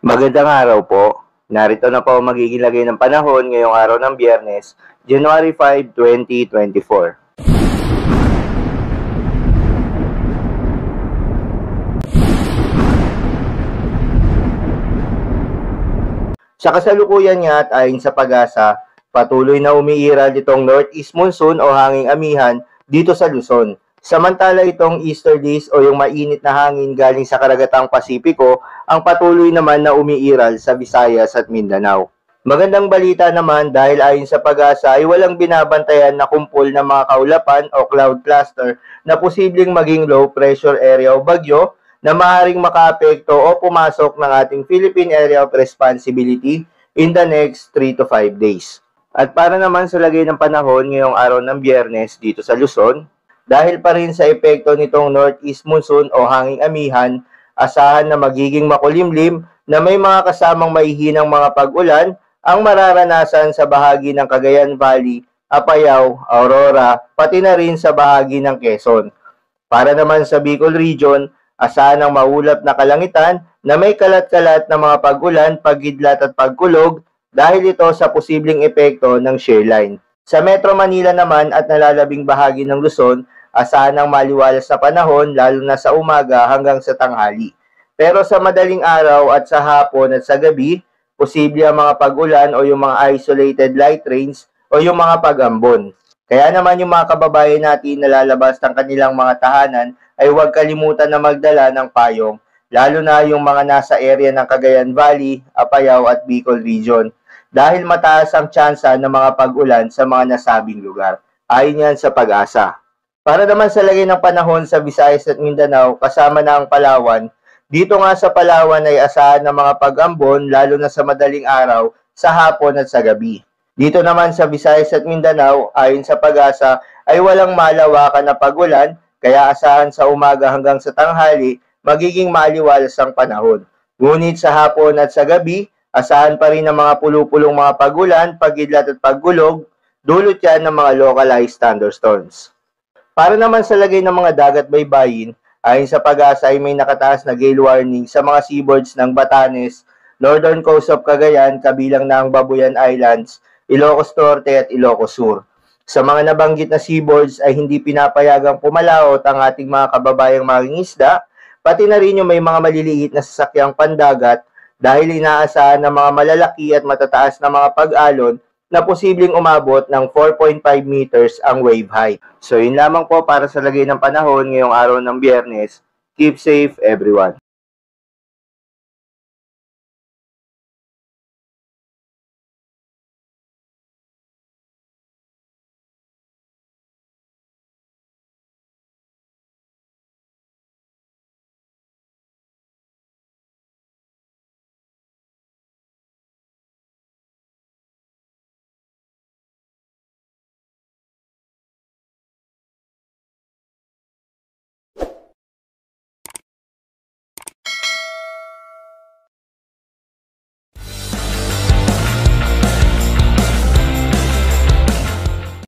Magandang araw po. Narito na po ang magiging lagay ng panahon ngayong araw ng Biyernes, January 5, 2024. Sa kasalukuyan nga at ayon sa pag-asa, patuloy na umiiral itong northeast monsoon o hanging amihan dito sa Luzon. Samantala itong easterlies o yung mainit na hangin galing sa karagatang Pasipiko ang patuloy naman na umiiral sa Visayas at Mindanao. Magandang balita naman dahil ayon sa pag-asa ay walang binabantayan na kumpol ng mga kaulapan o cloud cluster na posibleng maging low pressure area o bagyo na maaaring makaapekto o pumasok ng ating Philippine Area of Responsibility in the next 3 to 5 days. At para naman sa lagay ng panahon ngayong araw ng Biyernes dito sa Luzon, dahil pa rin sa epekto nitong northeast monsoon o hanging amihan, asahan na magiging makulimlim na may mga kasamang maihinang mga pag-ulan ang mararanasan sa bahagi ng Cagayan Valley, Apayao, Aurora, pati na rin sa bahagi ng Quezon. Para naman sa Bicol Region, asahan ang maulap na kalangitan na may kalat-kalat na mga pag-ulan, pagidlat at pagkulog dahil ito sa posibleng epekto ng shear line. Sa Metro Manila naman at nalalabing bahagi ng Luzon, asahan ang maliwalas na panahon lalo na sa umaga hanggang sa tanghali. Pero sa madaling araw at sa hapon at sa gabi, posible ang mga pag-ulan o yung mga isolated light rains o yung mga pag-ambon. Kaya naman yung mga kababayan natin na lalabas ng kanilang mga tahanan ay huwag kalimutan na magdala ng payong, lalo na yung mga nasa area ng Cagayan Valley, Apayao at Bicol Region, dahil mataas ang tsansa ng mga pag-ulan sa mga nasabing lugar. Ayon yan sa pag-asa. Para naman sa lagay ng panahon sa Visayas at Mindanao, kasama na ang Palawan, dito nga sa Palawan ay asahan ng mga pag-ambon lalo na sa madaling araw, sa hapon at sa gabi. Dito naman sa Visayas at Mindanao, ayon sa pag-asa, ay walang malawakan na pag-ulan, kaya asahan sa umaga hanggang sa tanghali, magiging maliwalas ang panahon. Ngunit sa hapon at sa gabi, asahan pa rin ng mga pulupulong mga pag-ulan, pagidlat at paggulog, dulot yan ng mga localized thunderstorms. Para naman sa lagay ng mga dagat baybayin, ayon sa pag-asa ay may nakataas na gale warning sa mga seaboards ng Batanes, northern coast of Cagayan, kabilang na ang Babuyan Islands, Ilocos Norte at Ilocos Sur. Sa mga nabanggit na seaboards ay hindi pinapayagang pumalaot ang ating mga kababayang mangingisda, pati na rin yung may mga maliliit na sasakyang pandagat dahil inaasahan ng mga malalaki at matataas na mga pag-alon na posibleng umabot ng 4.5 meters ang wave height. So yun lamang po para sa lagay ng panahon ngayong araw ng Biyernes. Keep safe everyone.